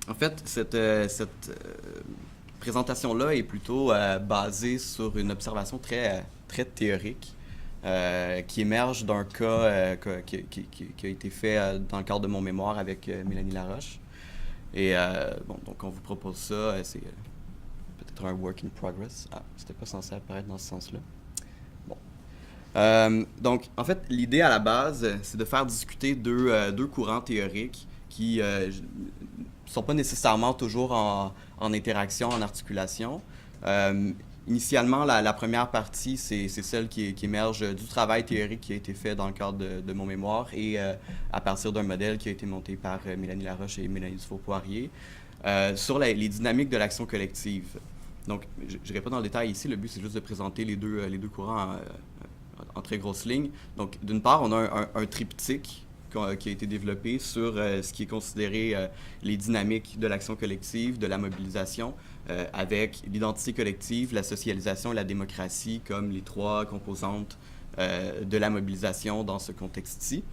En fait, cette présentation-là est plutôt basée sur une observation très théorique qui émerge d'un cas qui a été fait dans le cadre de mon mémoire avec Mélanie Laroche. Et bon, donc on vous propose ça, c'est peut-être un work in progress. Ah, c'était pas censé apparaître dans ce sens-là. Bon. Donc, en fait, l'idée à la base, c'est de faire discuter deux courants théoriques qui sont pas nécessairement toujours en interaction, en articulation. Initialement, la première partie, c'est celle qui émerge du travail théorique qui a été fait dans le cadre de mon mémoire et à partir d'un modèle qui a été monté par Mélanie Laroche et Mélanie Dufault-Poirier sur les dynamiques de l'action collective. Donc, je n'irai pas dans le détail ici, le but c'est juste de présenter les deux courants en très grosses lignes. Donc, d'une part, on a un triptyque qui a été développé sur ce qui est considéré les dynamiques de l'action collective, de la mobilisation, avec l'identité collective, la socialisation et la démocratie comme les trois composantes de la mobilisation dans ce contexte-ci.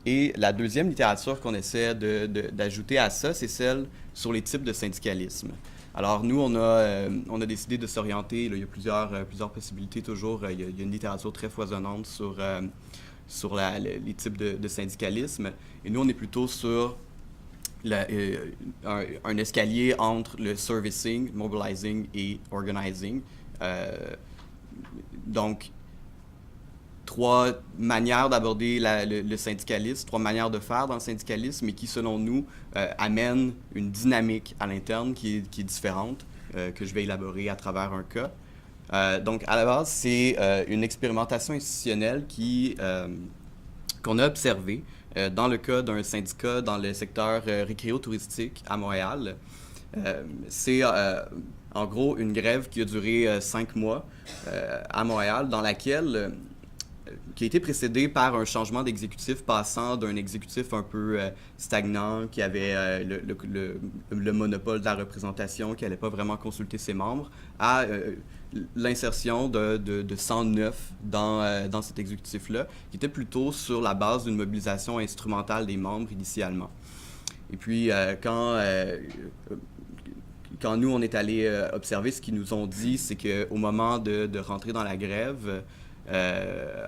Et la deuxième littérature qu'on essaie d'ajouter à ça, c'est celle sur les types de syndicalisme. Alors nous, on a décidé de s'orienter, il y a plusieurs possibilités toujours, il y a une littérature très foisonnante sur les types de syndicalisme. Et nous, on est plutôt sur un escalier entre le servicing, mobilizing et organizing. Donc, trois manières d'aborder le syndicalisme, trois manières de faire dans le syndicalisme et qui, selon nous, amènent une dynamique à l'interne qui est différente, que je vais élaborer à travers un cas. Donc, à la base, c'est une expérimentation institutionnelle qu'on a observée dans le cas d'un syndicat dans le secteur récréo-touristique à Montréal. C'est en gros une grève qui a duré 5 mois à Montréal, dans laquelle qui a été précédée par un changement d'exécutif passant d'un exécutif un peu stagnant, qui avait le monopole de la représentation, qui n'allait pas vraiment consulter ses membres, à l'insertion de 109 dans cet exécutif-là, qui était plutôt sur la base d'une mobilisation instrumentale des membres initialement. Et puis, quand nous, on est allé observer, ce qu'ils nous ont dit, c'est qu'au moment de rentrer dans la grève,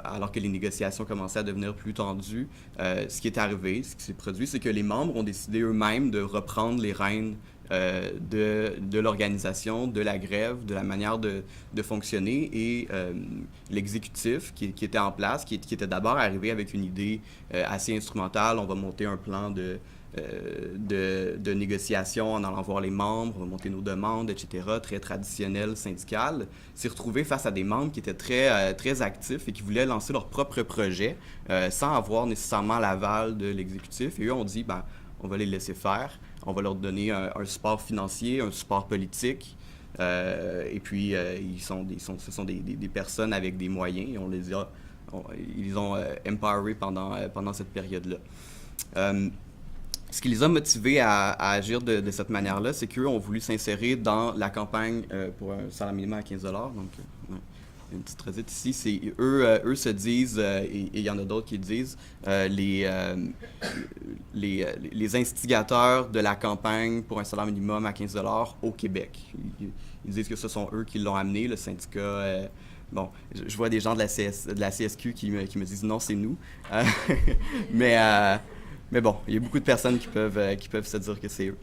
alors que les négociations commençaient à devenir plus tendues, ce qui est arrivé, ce qui s'est produit, c'est que les membres ont décidé eux-mêmes de reprendre les rênes de l'organisation, de la grève, de la manière de fonctionner, et l'exécutif qui était en place, qui était d'abord arrivé avec une idée assez instrumentale, on va monter un plan de négociation en allant voir les membres, on va monter nos demandes, etc., très traditionnel, syndical, s'est retrouvé face à des membres qui étaient très actifs et qui voulaient lancer leur propre projet sans avoir nécessairement l'aval de l'exécutif. Et eux ont dit, ben, on va les laisser faire, on va leur donner un support financier, un support politique, et puis ce sont des personnes avec des moyens, et ils les ont empowerés pendant cette période-là. Ce qui les a motivés à agir de cette manière-là, c'est qu'eux ont voulu s'insérer dans la campagne pour un salaire minimum à 15 $. Donc, une petite recette ici, c'est eux se disent, et il y en a d'autres qui disent, les instigateurs de la campagne pour un salaire minimum à 15 $ au Québec. Ils disent que ce sont eux qui l'ont amené, le syndicat. Bon, je vois des gens de la CSQ qui me disent non, c'est nous. Mais bon, il y a beaucoup de personnes qui peuvent se dire que c'est eux.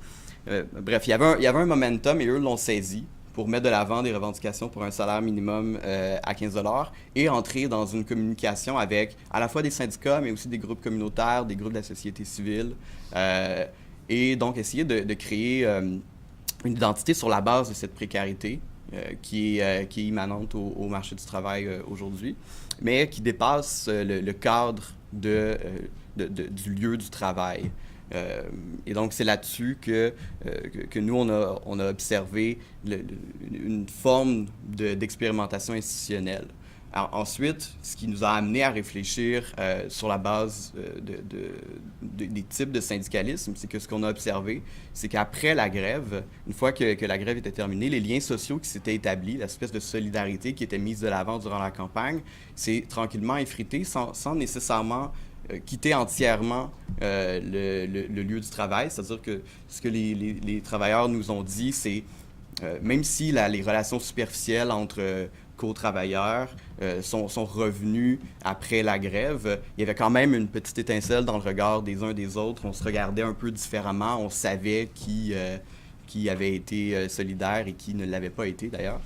Bref, il y avait un momentum et eux l'ont saisi pour mettre de l'avant des revendications pour un salaire minimum à 15 $ et entrer dans une communication avec à la fois des syndicats, mais aussi des groupes communautaires, des groupes de la société civile, et donc essayer de créer une identité sur la base de cette précarité qui est immanente au marché du travail aujourd'hui, mais qui dépasse le cadre du lieu du travail. Et donc, c'est là-dessus que nous, on a observé une forme d'expérimentation institutionnelle. Alors, ensuite, ce qui nous a amené à réfléchir sur la base des types de syndicalisme, c'est que ce qu'on a observé, c'est qu'après la grève, une fois que la grève était terminée, les liens sociaux qui s'étaient établis, l'espèce de solidarité qui était mise de l'avant durant la campagne, s'est tranquillement effrité sans nécessairement quitter entièrement le lieu du travail. C'est-à-dire que ce que les travailleurs nous ont dit, c'est même si les relations superficielles entre co-travailleurs sont revenues après la grève, il y avait quand même une petite étincelle dans le regard des uns des autres. On se regardait un peu différemment. On savait qui avait été solidaire et qui ne l'avait pas été d'ailleurs.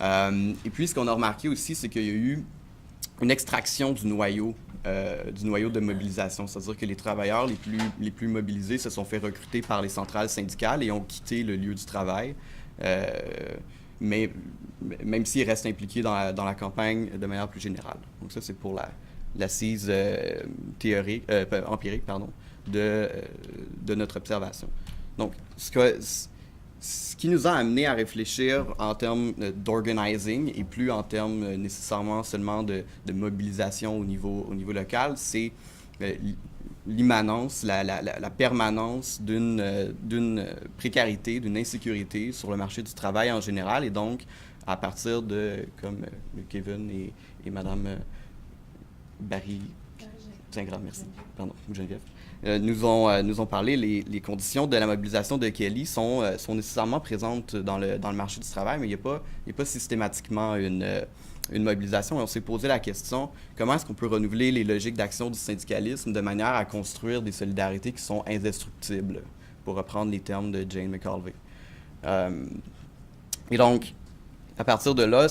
Et puis ce qu'on a remarqué aussi, c'est qu'il y a eu une extraction du noyau de mobilisation. C'est-à-dire que les travailleurs les plus mobilisés se sont fait recruter par les centrales syndicales et ont quitté le lieu du travail. Mais même s'ils restent impliqués dans la campagne de manière plus générale. Donc ça, c'est pour l'assise empirique de notre observation. Donc, ce qui nous a amené à réfléchir en termes d'organizing et plus en termes nécessairement seulement de mobilisation au niveau local, c'est l'immanence, la permanence d'une précarité, d'une insécurité sur le marché du travail en général. Et donc, à partir de, comme Kevin et Madame Barry, Saint-Grand, merci, pardon, ou Geneviève, nous ont parlé, les conditions de la mobilisation de Kelly sont nécessairement présentes dans le marché du travail, mais il n'y a pas systématiquement une mobilisation. Et on s'est posé la question, comment est-ce qu'on peut renouveler les logiques d'action du syndicalisme de manière à construire des solidarités qui sont indestructibles, pour reprendre les termes de Jane McAuliffe. Et donc, à partir de là,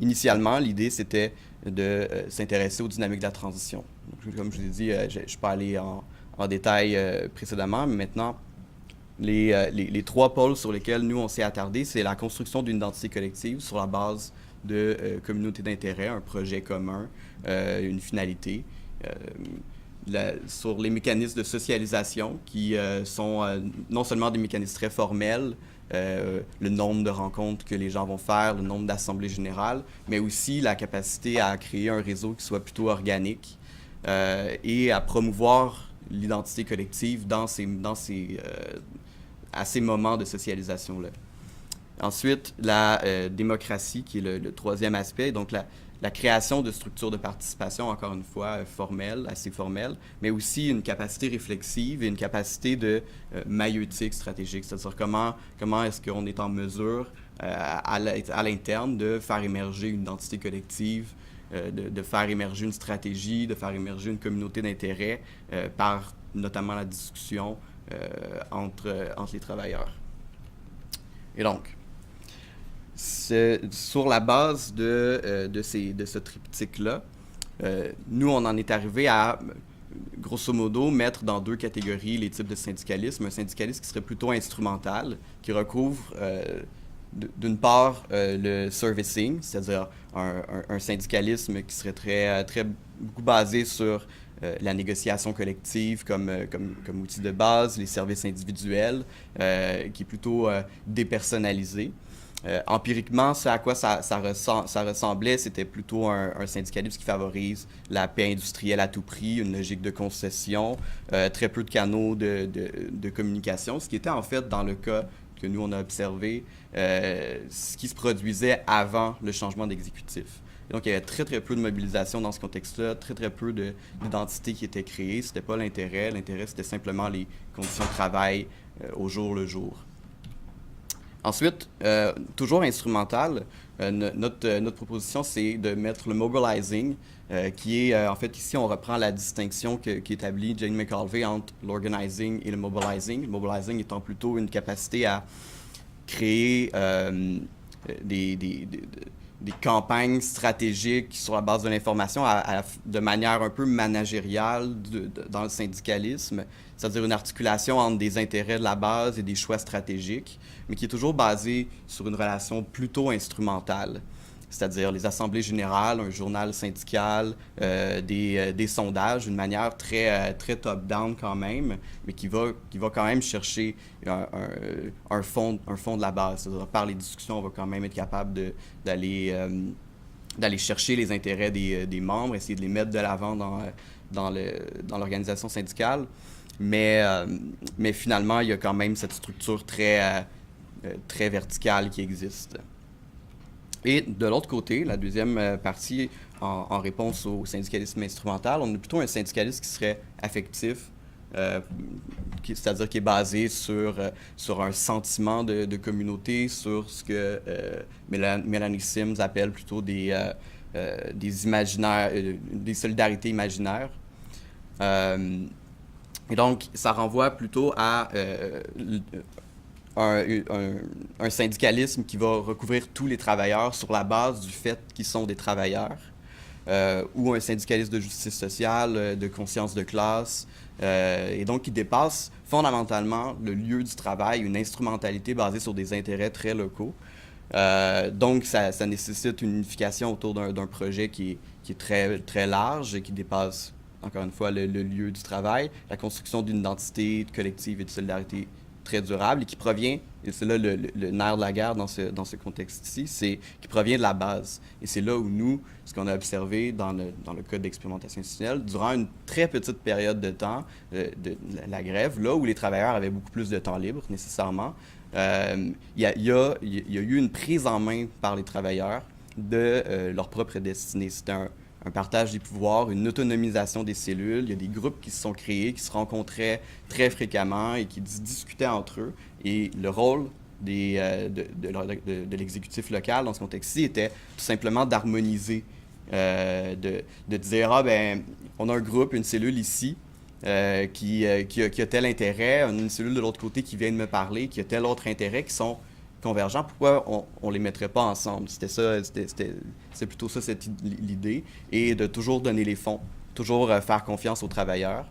initialement, l'idée, c'était de s'intéresser aux dynamiques de la transition. Donc, comme je vous ai dit, je ne suis pas allé en détail précédemment, mais maintenant, les trois pôles sur lesquels nous, on s'est attardé, c'est la construction d'une identité collective sur la base de communautés d'intérêt, un projet commun, une finalité, sur les mécanismes de socialisation qui sont non seulement des mécanismes très formels, le nombre de rencontres que les gens vont faire, le nombre d'assemblées générales, mais aussi la capacité à créer un réseau qui soit plutôt organique et à promouvoir l'identité collective à ces moments de socialisation-là. Ensuite, la démocratie, qui est le troisième aspect, donc la création de structures de participation, encore une fois, assez formelles, mais aussi une capacité réflexive et une capacité de maïeutique stratégique, c'est-à-dire comment est-ce qu'on est en mesure, à l'interne, de faire émerger une identité collective, de faire émerger une stratégie, de faire émerger une communauté d'intérêt par notamment la discussion entre les travailleurs. Et donc, sur la base de ce triptyque-là, nous, on en est arrivé à, grosso modo, mettre dans deux catégories les types de syndicalisme. Un syndicalisme qui serait plutôt instrumental, qui recouvre, d'une part, le servicing, c'est-à-dire un syndicalisme qui serait très beaucoup basé sur la négociation collective comme outil de base, les services individuels, qui est plutôt dépersonnalisé. Empiriquement, ce à quoi ça ressemblait, c'était plutôt un syndicalisme qui favorise la paix industrielle à tout prix, une logique de concession, très peu de canaux de communication, ce qui était en fait, dans le cas que nous on a observé, ce qui se produisait avant le changement d'exécutif. Et donc, il y avait très peu de mobilisation dans ce contexte-là, très peu d'identité qui était créée. C'était pas l'intérêt. L'intérêt, c'était simplement les conditions de travail au jour le jour. Ensuite, toujours instrumental, notre proposition, c'est de mettre le mobilizing, qui est, en fait, ici, on reprend la distinction qu'établit Jane McAuliffe entre l'organizing et le mobilizing. Le mobilizing étant plutôt une capacité à créer des campagnes stratégiques sur la base de l'information de manière un peu managériale dans le syndicalisme, c'est-à-dire une articulation entre des intérêts de la base et des choix stratégiques, mais qui est toujours basée sur une relation plutôt instrumentale, c'est-à-dire les assemblées générales, un journal syndical, des sondages, d'une manière très top-down quand même, mais qui va quand même chercher un fond de la base. C'est-à-dire, par les discussions, on va quand même être capable d'aller chercher les intérêts des membres, essayer de les mettre de l'avant dans l'organisation syndicale. Mais finalement, il y a quand même cette structure très verticale qui existe. Et de l'autre côté, la deuxième partie, en réponse au syndicalisme instrumental, on a plutôt un syndicalisme qui serait affectif, c'est-à-dire qui est basé sur un sentiment de communauté, sur ce que Melanie Sims appelle plutôt des imaginaires, des solidarités imaginaires. Et donc, ça renvoie plutôt à un syndicalisme qui va recouvrir tous les travailleurs sur la base du fait qu'ils sont des travailleurs, ou un syndicalisme de justice sociale, de conscience de classe, et donc qui dépasse fondamentalement le lieu du travail, une instrumentalité basée sur des intérêts très locaux. Donc, ça nécessite une unification autour d'un projet qui est très, très large et qui dépasse, encore une fois, le lieu du travail, la construction d'une identité collective et de solidarité très durable et qui provient, et c'est là le nerf de la guerre dans ce contexte-ci, c'est qui provient de la base. Et c'est là où nous, ce qu'on a observé dans le cas d'expérimentation institutionnelle, durant une très petite période de temps de la grève, là où les travailleurs avaient beaucoup plus de temps libre, nécessairement, il y a eu une prise en main par les travailleurs de leur propre destinée. C'était un partage des pouvoirs, une autonomisation des cellules. Il y a des groupes qui se sont créés, qui se rencontraient très fréquemment et qui discutaient entre eux. Et le rôle de l'exécutif local dans ce contexte-ci était tout simplement d'harmoniser, de dire, ah ben, on a un groupe, une cellule ici, qui a tel intérêt, une cellule de l'autre côté qui vient de me parler, qui a tel autre intérêt, qui sont convergents, pourquoi on les mettrait pas ensemble? C'est plutôt ça l'idée, et de toujours donner les fonds, toujours faire confiance aux travailleurs,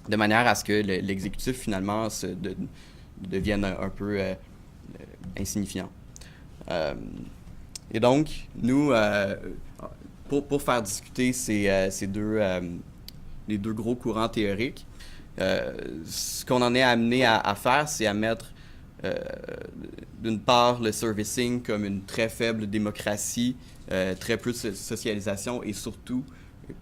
de manière à ce que l'exécutif finalement devienne un peu insignifiant. Et donc, nous, pour faire discuter les deux gros courants théoriques, ce qu'on en est amené à faire, c'est à mettre d'une part le servicing comme une très faible démocratie, très peu de socialisation et surtout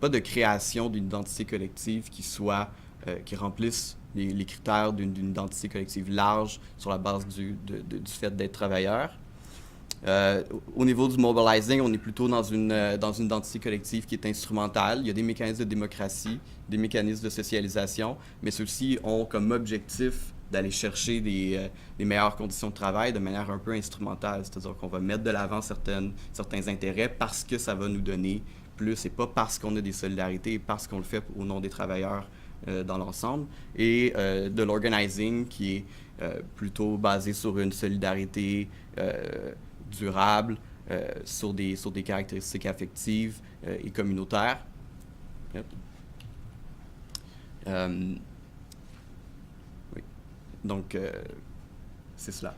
pas de création d'une identité collective qui remplisse les critères d'une identité collective large sur la base du fait d'être travailleur. Au niveau du mobilizing, on est plutôt dans une identité collective qui est instrumentale. Il y a des mécanismes de démocratie, des mécanismes de socialisation, mais ceux-ci ont comme objectif d'aller chercher des meilleures conditions de travail de manière un peu instrumentale. C'est-à-dire qu'on va mettre de l'avant certains intérêts parce que ça va nous donner plus et pas parce qu'on a des solidarités et parce qu'on le fait au nom des travailleurs dans l'ensemble. Et de l'organizing qui est plutôt basé sur une solidarité durable, sur des caractéristiques affectives et communautaires. Yep. Oui. Donc, c'est cela.